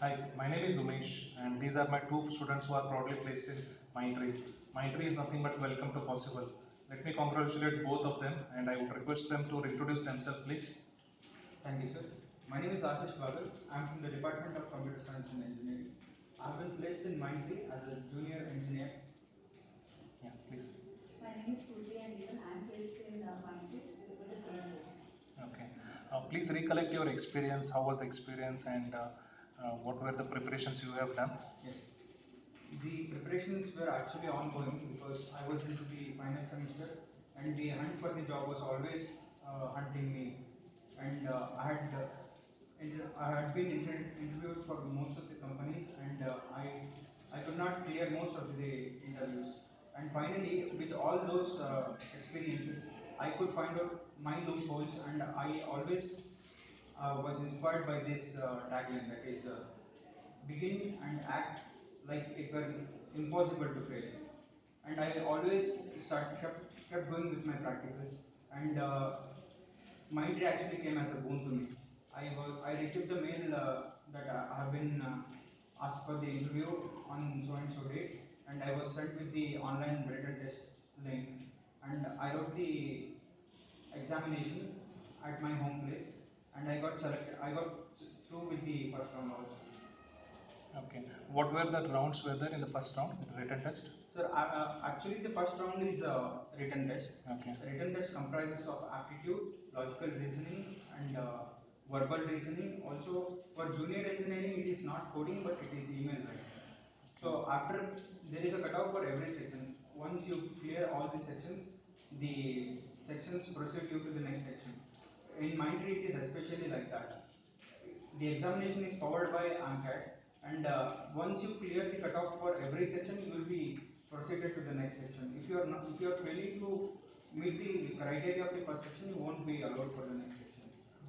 Hi, my name is Umesh, and these are my two students who are proudly placed in Mindtree. Mindtree is nothing but welcome to possible. Let me congratulate both of them, and I would request them to introduce themselves, please. Thank you, sir. My name is Ashish Bagal. I am from the Department of Computer Science and Engineering. I have been placed in Mindtree as a junior engineer. Yeah, please. My name is Purvi and even I am placed in Mindtree with the same post. Okay. Please recollect your experience. How was the experience, and what were the preparations you have done? Yes. The preparations were actually ongoing because I was into the final semester and the hunt for the job was always hunting me. And I had been interviewed for most of the companies and I could not clear most of the interviews. And finally, with all those experiences, I could find out my loopholes and I always was inspired by this tagline that is begin and act like it were impossible to fail. And I always kept going with my practices and Mindtree actually came as a boon to me. I received the mail that I have been asked for the interview on so and so date, and I was sent with the online written test link, and I wrote the examination at my home place, and I got selected. I got through with the first round also. Okay. What were the rounds were there in the first round, the written test? Sir, actually the first round is written test. Okay. Written test comprises of aptitude, logical reasoning, and verbal reasoning. Also, for junior engineering, it is not coding, but it is email writing. So after there is a cutoff for every section. Once you clear all the sections, the sections proceed you to the next section. In Mindtree, it is especially like that. The examination is powered by AMCAT, and once you clear the cutoff for every section, you will be proceeded to the next section. If you are failing to meet the criteria of the first section, you won't be allowed for the next section.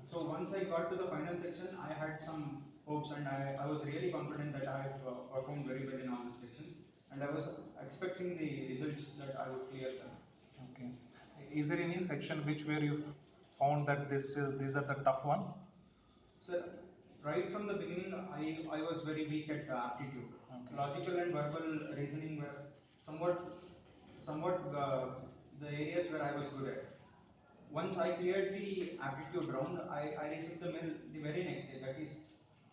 So once I got to the final section, I had some hopes, and I was really confident that I have performed very well in all the sections, and I was expecting the results that I would clear them. Okay. Is there any section which where you found that these are the tough one? Sir, right from the beginning, I was very weak at aptitude. Okay. Logical and verbal reasoning were somewhat the areas where I was good at. Once I cleared the aptitude round, I received the mail the very next day. That is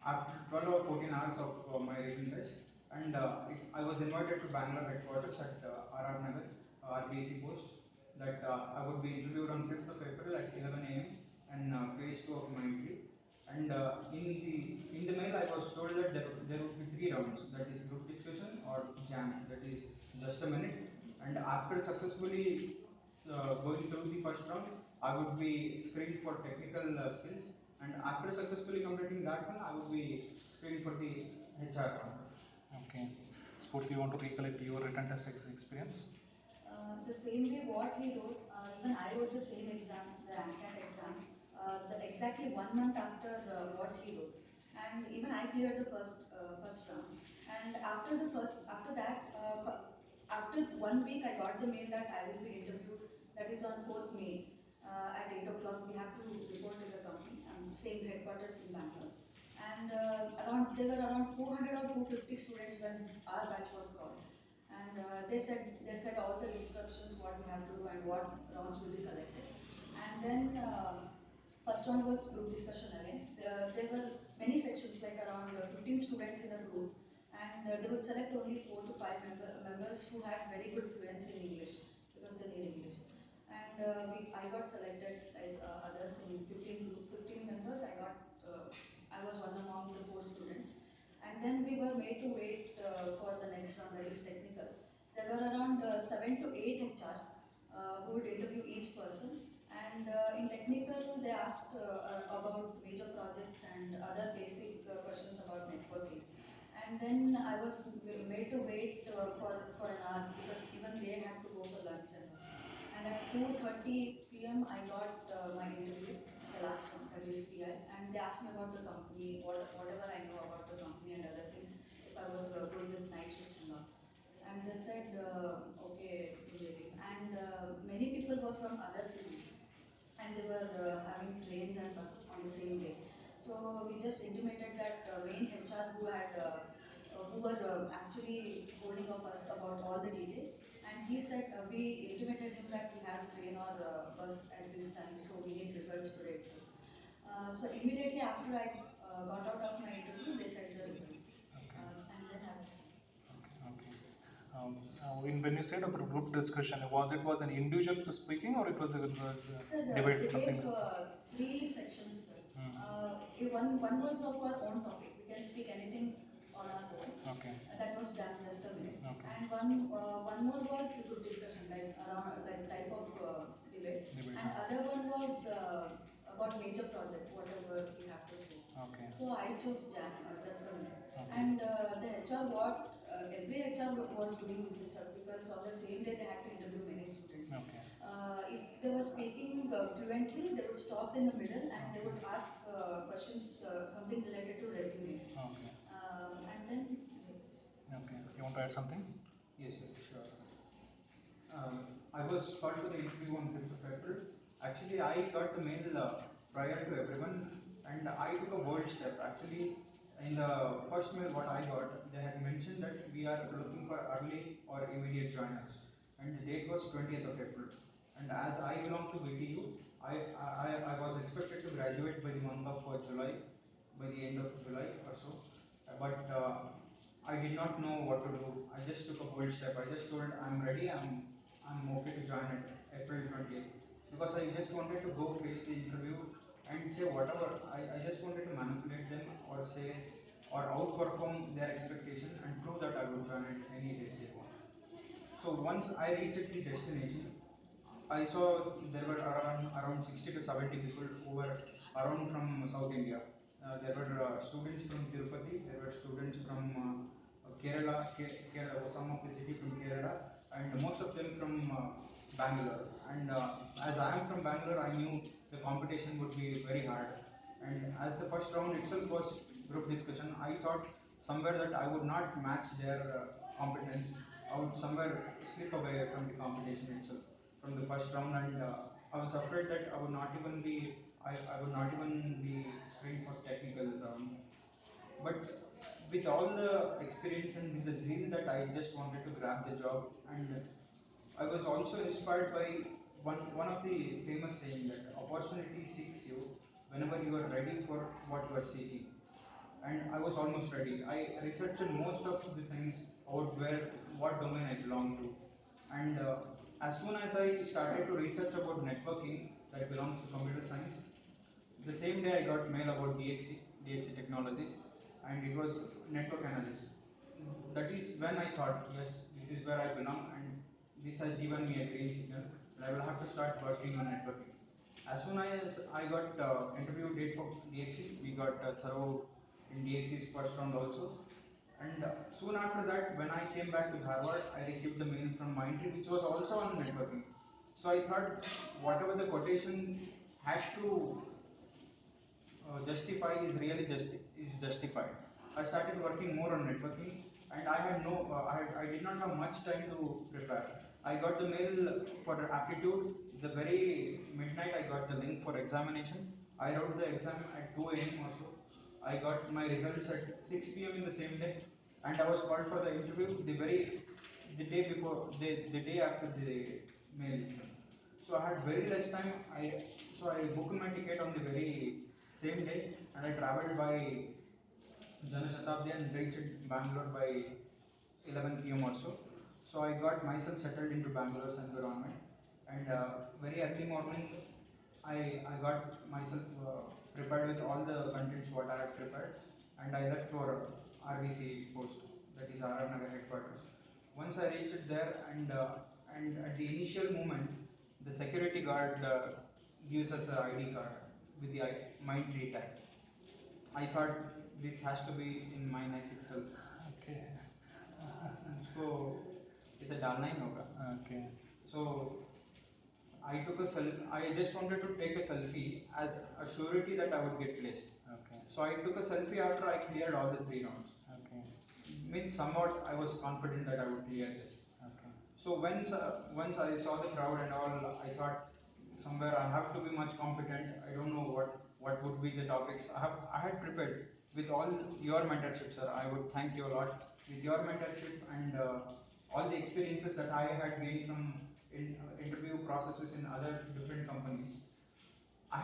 after 12 or 14 hours of my written test, and I was invited to Bangalore headquarters at RR Nagar, RBC post. That I would be interviewed on 5th of April at 11 a.m. and phase 2 of my entry. And in the mail, I was told that there would be three rounds. That is group discussion or jam. That is just a minute. And after successfully going through the first round, I would be screened for technical skills. And after successfully completing that one, I would be screened for the HR round. Okay. Spurti, you want to recollect your written test experience? The same way what he wrote, even I wrote the same exam, the AMCAT exam, exactly 1 month after what he wrote. And even I cleared the first round. And after that, after 1 week, I got the mail that I will be interviewed. That is on 4th May at 8 o'clock. We have to report to the company, same headquarters in Bangalore. And there were around 200 or 250 students when our batch was called. And they said all the instructions what we have to do and what rounds will be collected. And then first round was group discussion again. There were many sections, like around 15 students in a group, and they would select only 4 to 5 members who had very good fluency in English because they need English. And I got selected like others in 15 members. I was one among the 4 students. And then we were made to wait for the next round, that is technical. There were around 7 to 8 HRs who would interview each person. And in technical, they asked about major projects and other basic questions about networking. And then I was made to wait for an hour because even they had to go for lunch and all. And at 2:30 p.m., I got my interview, the last one, that is PI, and they asked me about the company, whatever I know about the company and other things, if I was good with night shifts and all. And they said, okay, really. And many people were from other cities, and they were having trains and bus on the same day. So we just intimated that main HR who were actually holding of us about all the details, and he said we intimated him that we have train or bus at this time, so we need results today itself. So immediately after I got out of my interview, they said the results, Okay. and then I was. Okay. When you said about group discussion, was an individual speaking or it was a Sir, debate they something? gave three sections, sir. Hmm. One was of our own topic. We can speak anything on our own. Okay. That was done just a minute. Okay. And one more was group discussion, like around like type of debate. Debate, And huh? other one was about major project, whatever we have to say. Okay. So I chose Jan, just a minute. Okay. And the HR, every HR was doing this itself because on the same day they had to interview many students. Okay. If they were speaking fluently, they would stop in the middle and they would ask questions, something related to resume. Okay. And then, Okay. You want to add something? Yes, yes, sure. I was called to the interview on 5th of April. Actually, I got the mail prior to everyone, and I took a bold step. Actually, in the first mail what I got, they had mentioned that we are looking for early or immediate joiners, and the date was 20th of April. And as I belong to VTU, I was expected to graduate by the month of July, by the end of July or so. But I did not know what to do. I just took a bold step. I just told I'm ready. I'm okay to join at April 20th because I just wanted to go face the interview and say whatever. I just wanted to manipulate them or say or outperform their expectation and prove that I would join at any date they want. So once I reached the destination, I saw there were around 60 to 70 people who were around from South India. There were students from Tirupati, there were students from Kerala, some of the city from Kerala, and most of them from Bangalore. And as I am from Bangalore, I knew the competition would be very hard. And as the first round itself was group discussion, I thought somewhere that I would not match their competence. I would somewhere slip away from the competition itself from the first round, and I was afraid that I would not even be screened for technical round. But with all the experience and with the zeal that I just wanted to grab the job, and I was also inspired by one of the famous saying that opportunity seeks you whenever you are ready for what you are seeking. And I was almost ready. I researched most of the things about what domain I belong to, and as soon as I started to research about networking that belongs to computer science, the same day I got mail about DXC Technologies, and it was network analyst. That is when I thought, yes, this is where I belong, and this has given me a green signal, and I will have to start working on networking. As soon as I got interview date for DXC, we got thorough in DXC's first round also. And soon after that, when I came back to Harvard, I received the mail from Mindtree, which was also on networking. So I thought, whatever the quotation had to justify is really is justified. I started working more on networking, and I had I did not have much time to prepare. I got the mail for aptitude. The very midnight, I got the link for examination. I wrote the exam at 2 a.m. also. I got my results at 6 p.m. in the same day, and I was called for the interview the day before, the day after the mail exam. So I had very less time. I booked my ticket on the very same day, and I traveled by Janashatabdi and reached Bangalore by 11 p.m. or so. So I got myself settled into Bangalore's environment, and very early morning, I got myself prepared with all the contents what I had prepared, and I left for RVC post, that is RR Nagar headquarters. Once I reached there, and at the initial moment, the security guard gives us an ID card with the Mindtree tag. I thought this has to be in my neck itself. Okay. So it's a dalna hi hoga. Okay. So I took a I just wanted to take a selfie as a surety that I would get placed. Okay. So I took a selfie after I cleared all the 3 rounds. Okay. Means somewhat I was confident that I would clear this. Okay. So once I saw the crowd and all, I thought somewhere I have to be much competent. I don't know what would be the topics. I had prepared with all your mentorship, sir. I would thank you a lot with your mentorship and all the experiences that I had gained from interview processes in other different companies. I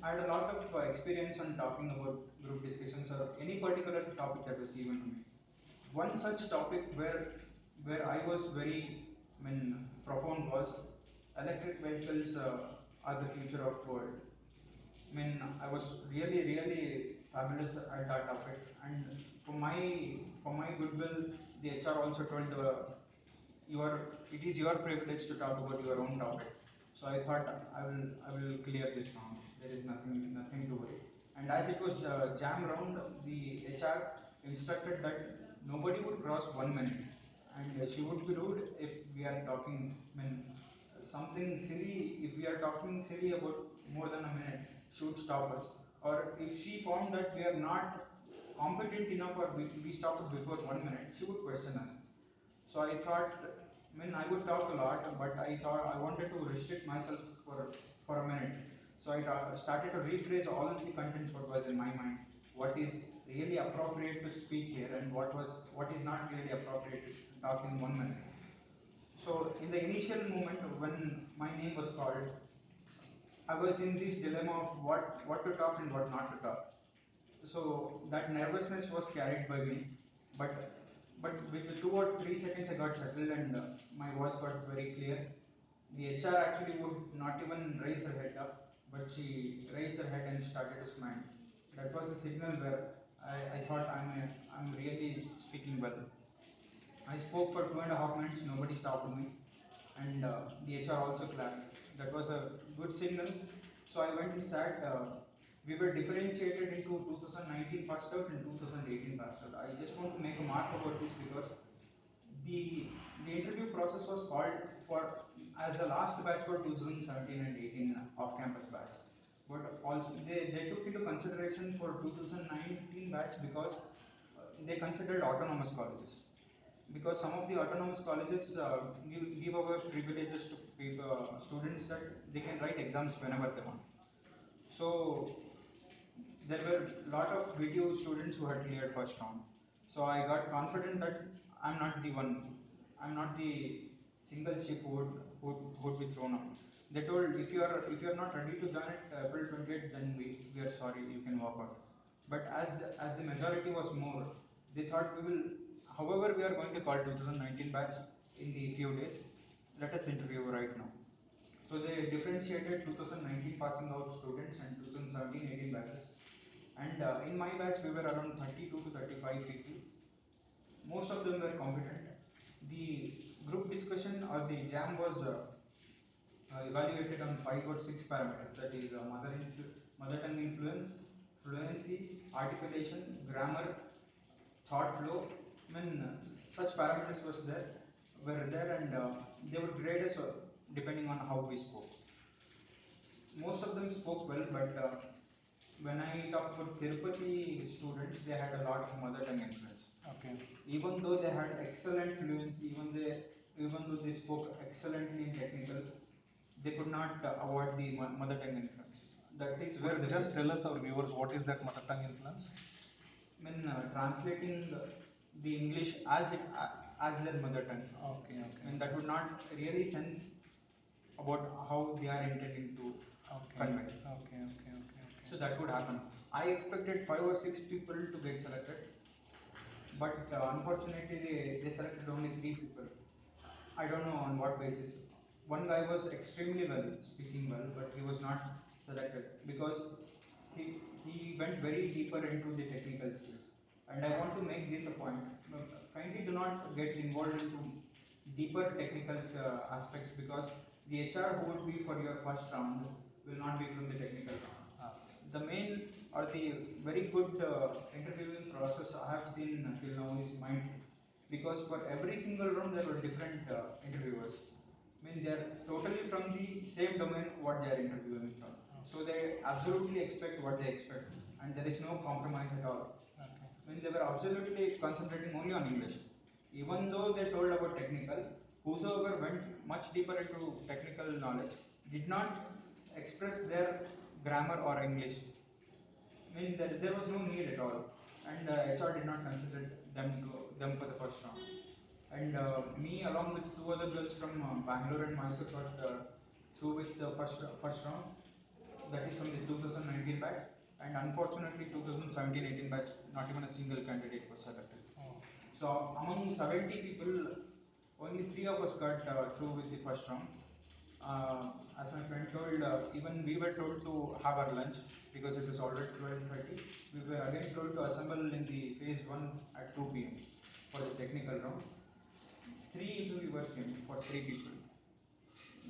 had a lot of experience on talking about group discussions or any particular topic that was given to me. One such topic where I was very, profound was electric vehicles are the future of world. I was really fabulous at that topic, and for my goodwill, the HR also told your it is your privilege to talk about your own topic. So I thought I will clear this round. There is nothing to worry. And as it was jam round, the HR instructed that nobody would cross 1 minute, and she would be rude if we are talking. Something silly. If we are talking silly about more than a minute, she would stop us. Or if she found that we are not competent enough or we stopped before 1 minute, she would question us. So I thought, I would talk a lot, but I thought I wanted to restrict myself for a minute. So I started to rephrase all of the contents what was in my mind, what is really appropriate to speak here, and what is not really appropriate to talk in 1 minute. So in the initial moment when my name was called, I was in this dilemma of what to talk and what not to talk. So that nervousness was carried by me, but with the 2 or 3 seconds I got settled and my voice got very clear. The HR actually would not even raise her head up, but she raised her head and started to smile. That was a signal where I thought I'm really speaking well. I spoke for 2.5 minutes, nobody stopped me, and the HR also clapped. That was a good signal. So I went and sat. We were differentiated into 2019 passed out and 2018 passed out. I just want to make a mark about this because the the interview process was called for as the last batch for 2017 and 18 off-campus batch. But also they took into consideration for 2019 batch because they considered autonomous colleges, because some of the autonomous colleges give away privileges to students that they can write exams whenever they want. So there were a lot of video students who had cleared first round. So I got confident that I'm not the one, I'm not the single ship who would be thrown out. They told if you are not ready to join at April 28th, then we are sorry, you can walk out. But as the majority was more, they thought we will, however we are going to call 2019 batch in the few days, let us interview right now. So they differentiated 2019 passing out students and 2017-18 batches. And in my batch, we were around 32 to 35 people. Most of them were competent. The group discussion or the jam was evaluated on 5 or 6 parameters. That is mother tongue influence, fluency, articulation, grammar, thought flow. Such parameters were there, and they would grade us depending on how we spoke. Most of them spoke well, but when I talk about Tirupati students, they had a lot of mother tongue influence. Okay. Even though they had excellent fluency, even though they spoke excellently in technical, they could not avoid the mother tongue influence. That is where Just tell us, our viewers, what is that mother tongue influence? Translating the English as their mother tongue. Okay, okay. And that would not really sense about how they are intending to convey. Okay, okay, okay, okay. So that would happen. I expected 5 or 6 people to get selected, but unfortunately they selected only 3 people. I don't know on what basis. One guy was extremely well, speaking well, but he was not selected because he went very deeper into the technical skills. And I want to make this a point. Kindly do not get involved into deeper technical aspects, because the HR who would be for your first round will not be from the technical round. The main or the very good interviewing process I have seen until now is Mindtree, because for every single round there were different interviewers. They are totally from the same domain what they are interviewing from. So they absolutely expect what they expect, and there is no compromise at all. They were absolutely concentrating only on English. Even though they told about technical, whosoever went much deeper into technical knowledge did not express their grammar or English. I mean, there was no need at all, and HR did not consider them for the first round. And me, along with two other girls from Bangalore and Mysore, got through with the first round. That is from the 2019 batch, and unfortunately, 2017-18 batch, not even a single candidate was selected. So among 70 people, only three of us got through with the first round. As my friend told, even we were told to have our lunch because it was already 12:30. We were again told to assemble in the phase one at 2 p.m. for the technical round. Three interviewers came for three people.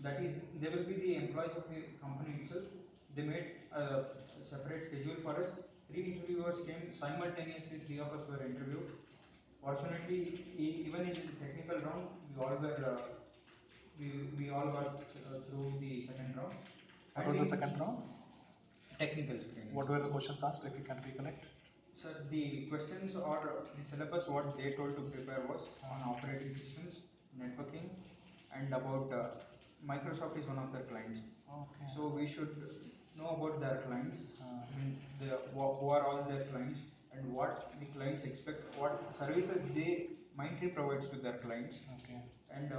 That is, they will be the employees of the company itself. They made a separate schedule for us. Three interviewers came simultaneously. Three of us were interviewed. Fortunately, even in the technical round, we all got through the second round. What was the second round? Technical screening. What were the questions asked, if you can recollect? Sir, the questions or the syllabus what they told to prepare was on operating systems, networking, and about Microsoft is one of their clients. Okay. So we should know about their clients, I mean, who are all their clients, and what the clients expect, what services Mindtree provides to their clients, Okay. and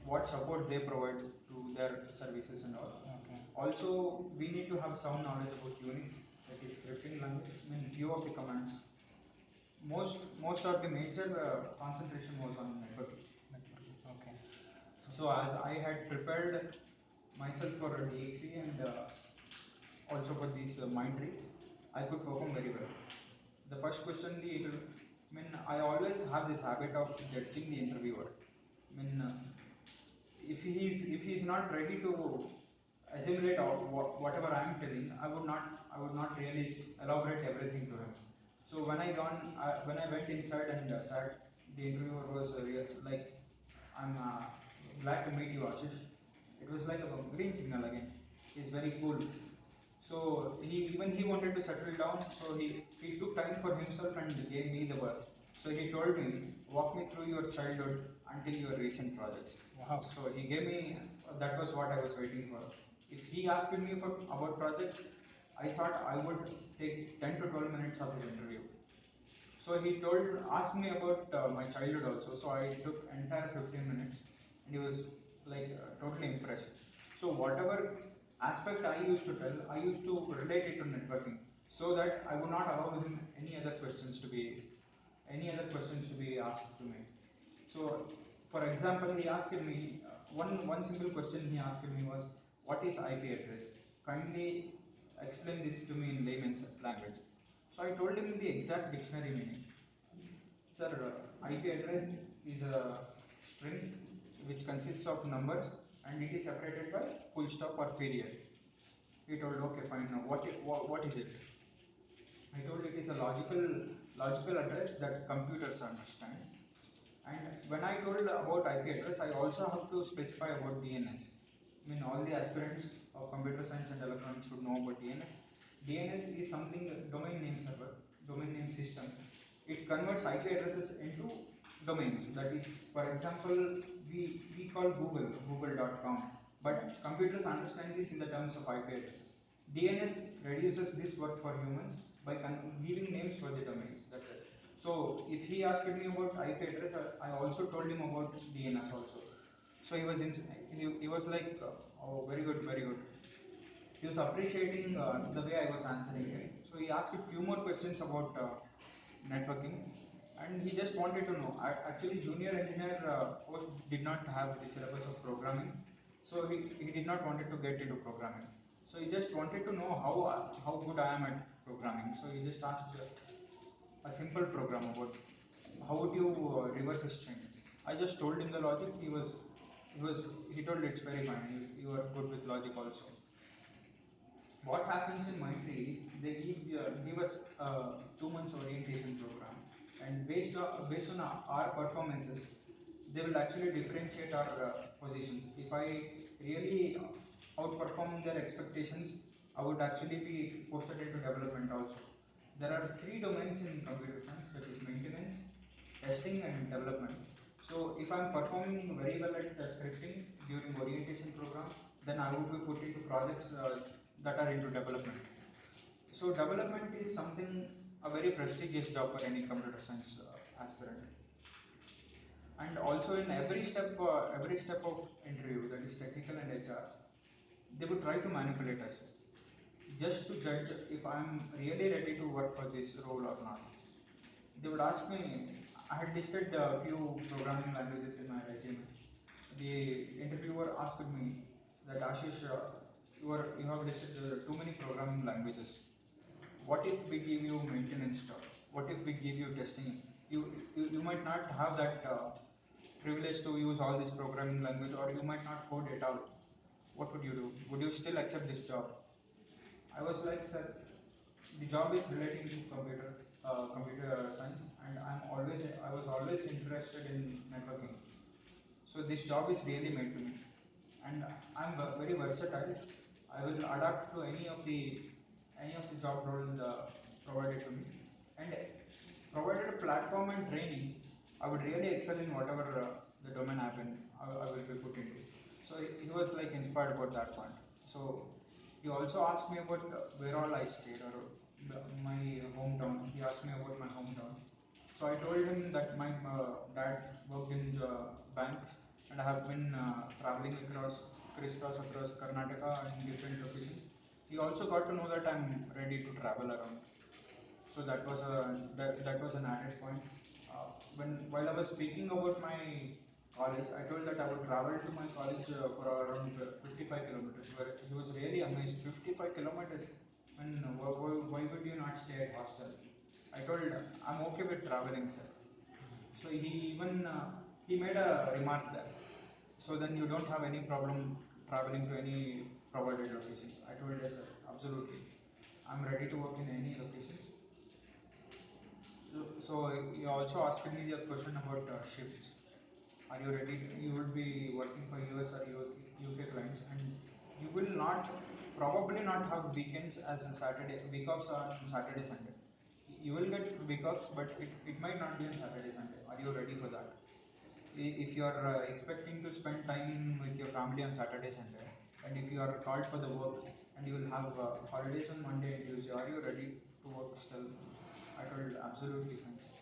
what support they provide to their services and all. Okay. Also, we need to have some knowledge about Unix, that is scripting language. I mean, few of the commands. Most of the major concentration was on networking. Okay. So as I had prepared myself for a DXE and also for this Mindtree, I could perform very well. The first question, I mean, I always have this habit of judging the interviewer. I mean, if he is not ready to assimilate whatever I am telling, I would not really elaborate everything to him. So when I went inside and sat, the interviewer was like, I'm glad to meet you, Ashish. It was like a green signal again. He's very cool. So he wanted to settle down. So he took time for himself and gave me the work. So he told me, walk me through your childhood until your recent projects. Wow. So he gave me, that was what I was waiting for. If he asked me about project, I thought I would take 10 to 12 minutes of his interview. So he asked me about my childhood also. So I took entire 15 minutes, and he was like totally impressed. So whatever aspect I used to tell, I used to relate it to networking, so that I would not allow him any other questions to be asked to me. So, for example, he asked me one simple question. He asked me was, "What is IP address? Kindly explain this to me in layman's language." So I told him the exact dictionary meaning. Sir, IP address is a string which consists of numbers, and it is separated by full stop or period. He told, okay, fine. Now, what is it? I told it is a logical address that computers understand. And when I told about IP address, I also have to specify about DNS. I mean, all the aspirants of computer science and electronics should know about DNS. DNS is something domain name server, domain name system. It converts IP addresses into domains. That is, for example, we call google.com, but computers understand this in the terms of IP addresses. DNS reduces this work for humans by giving names for the domains. That's it. So if he asked me about IP address, I also told him about DNS also. So he was like, oh, very good, very good. He was appreciating the way I was answering him. So he asked a few more questions about networking, and he just wanted to know. Actually, junior engineer post did not have the syllabus of programming, so he did not wanted to get into programming. So he just wanted to know how good I am at programming. So he just asked a simple program about how would you reverse a string. I just told him the logic. He told it's very fine. You are good with logic also. What happens in Mindtree is they give us a 2 months orientation program, and based on our performances, they will actually differentiate our positions. If I really outperform their expectations, I would actually be posted into development also. There are three domains in computer science, that is maintenance, testing, and development. So if I'm performing very well at scripting during orientation program, then I would be put into projects that are into development. So development is something a very prestigious job for any computer science aspirant. And also in every step of interview, that is technical and HR, they would try to manipulate us just to judge if I'm really ready to work for this role or not. They would ask me, I had listed a few programming languages in my resume. The interviewer asked me that Ashish, you have listed too many programming languages. What if we give you maintenance stuff? What if we give you testing? You might not have that privilege to use all this programming language, or you might not code at all. What would you do? Would you still accept this job? I was like, sir, the job is relating to computer science, and I was always interested in networking. So this job is really made to me, and I'm very versatile. I will adapt to any of the job roles provided to me, and provided a platform and training, I would really excel in whatever the domain I will be put into. So he was like inspired about that point. So he also asked me about where all I stayed, or my hometown. He asked me about my hometown. So I told him that my dad worked in the banks, and I have been traveling crisscross across Karnataka in different locations. He also got to know that I'm ready to travel around. So that was an added point. While I was speaking about my college, I told that I would travel to my college for around 55 kilometers. Where he was really amazed. 55 kilometers. And why would you not stay at hostel? I told I'm okay with traveling, sir. So he made a remark there. So then you don't have any problem traveling to any provided locations. I told yes, sir, absolutely. I'm ready to work in any locations. So you also asked me the question about shifts. Are you ready? You will be working for US or UK clients, and you will not probably not have weekends as a Saturday week offs on Saturday Sunday. You will get week offs, but it might not be on Saturday Sunday. Are you ready for that? If you are expecting to spend time with your family on Saturday Sunday, and if you are called for the work, and you will have holidays on Monday and Tuesday, are you ready to work still? I told absolutely fine, sir.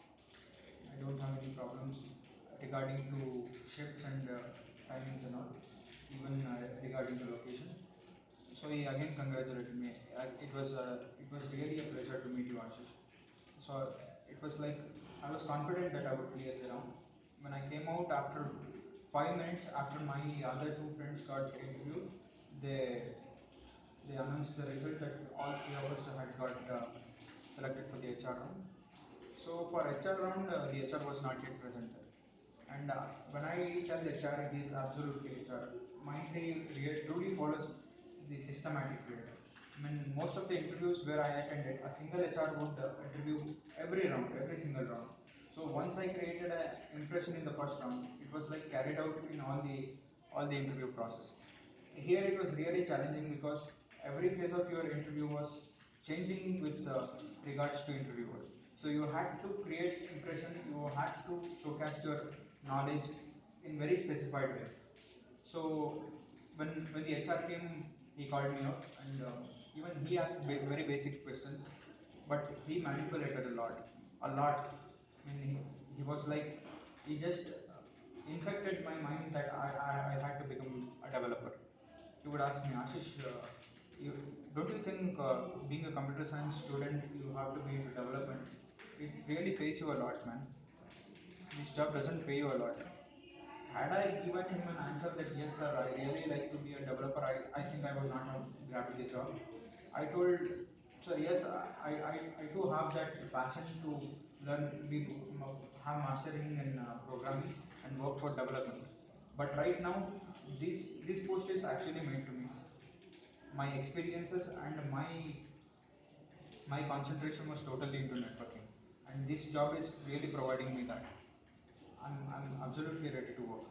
I don't have any problems regarding to shifts and timings and all, even regarding the location. So he again congratulated me. It was really a pleasure to meet you, Ashish. So it was like I was confident that I would clear the round. When I came out after 5 minutes after my other two friends got interviewed, they they announced the result that all three of us had got selected for the HR round. So for HR round, the HR was not yet present. And when I tell HR, it is absolutely HR. Mindtree truly follows the systematic way. I mean, most of the interviews where I attended, a single HR would interview every round, every single round. So once I created an impression in the first round, it was like carried out in all the interview process. Here it was really challenging because every phase of your interview was changing with regards to interviewer. So you had to create impression, you had to showcase your knowledge in very specified way. So when the HR came, he called me up, and even he asked very basic questions, but he manipulated a lot. I mean, he was like he just infected my mind that I had to become a developer. He would ask me, Ashish, you, don't you think being a computer science student you have to be into development? It really pays you a lot, man. This job doesn't pay you a lot. Had I given him an answer that yes, sir, I really like to be a developer, I think I would not have grabbed the job. I told, sir, yes, I do have that passion to have mastering in programming and work for development. But right now, this post is actually made to me. My experiences and my concentration was totally into networking, and this job is really providing me that. I'm absolutely ready to work.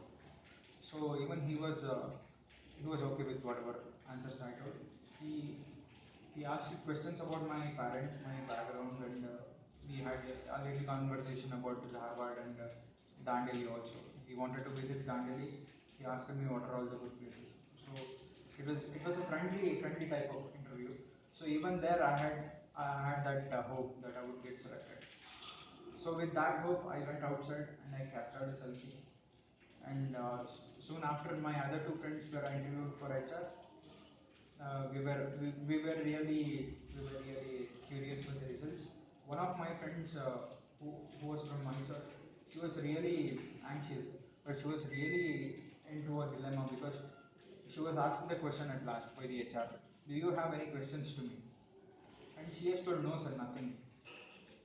So even he was okay with whatever answers I told. He he asked questions about my parents, my background, and we had a little conversation about the Harvard and Dandeli also. He wanted to visit Dandeli. He asked me what are all the good places. So it was a friendly type of interview. So even there I had that hope that I would get selected. So with that hope, I went outside and I captured a selfie. And soon after, my other two friends were interviewed for HR. We were really curious with the results. One of my friends who was from Mysore, she was really anxious, but she was really into a dilemma because she was asked the question at last by the HR, "Do you have any questions to me?" And she has told, "No, sir, nothing."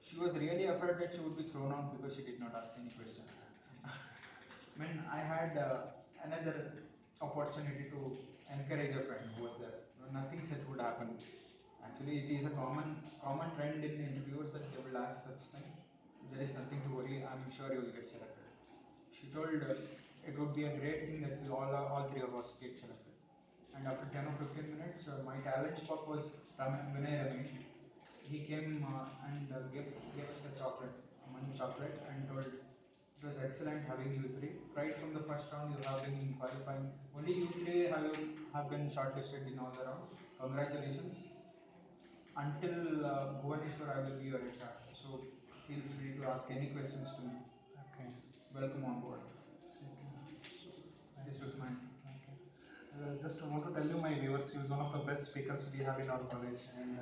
She was really afraid that she would be thrown out because she did not ask any question. When I had another opportunity to encourage a friend who was there, nothing such would happen. Actually, it is a common trend in interviews that they will ask such thing. There is nothing to worry. I'm sure you will get selected. She told it would be a great thing that we all three of us get selected. And after 10 or 15 minutes, my talent spot was Vinay Ramesh. He came and gave us a chocolate, a money chocolate, and told it was excellent having you three. Right from the first round, you have been qualifying. Only you three have been shortlisted in all the rounds. Congratulations. Until Bhubaneswar, I will be your HR. So feel free to ask any questions to me. Okay. Welcome on board. Okay. This was mine. Okay. Just want to tell you, my viewers, he is one of the best speakers we have in our college, and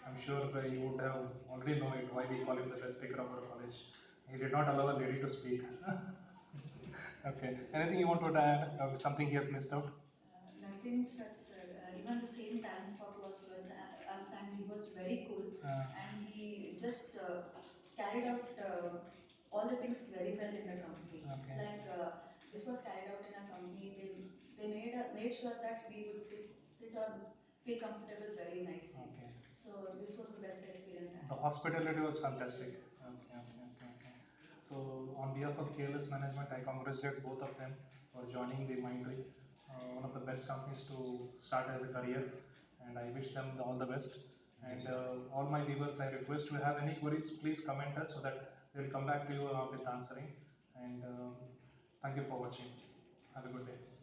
I'm sure you would have already know it why we call him the best speaker of our college. He did not allow a lady to speak. Okay. Anything you want to add? Something he has missed out? Nothing such, sir. Even the same time spot was with us, and he was very cool. And he just carried out all the things very well in the company. Okay. Like this was carried out in a company. They made sure that we would sit or feel comfortable very nicely. Okay. So this was the best experience I The had. hospitality was fantastic. Yes. Okay. So, on behalf of KLS Management, I congratulate both of them for joining the Mindtree, one of the best companies to start as a career, and I wish them all the best. And all my viewers, I request if you have any queries, please comment us so that we'll come back to you with answering. And thank you for watching. Have a good day.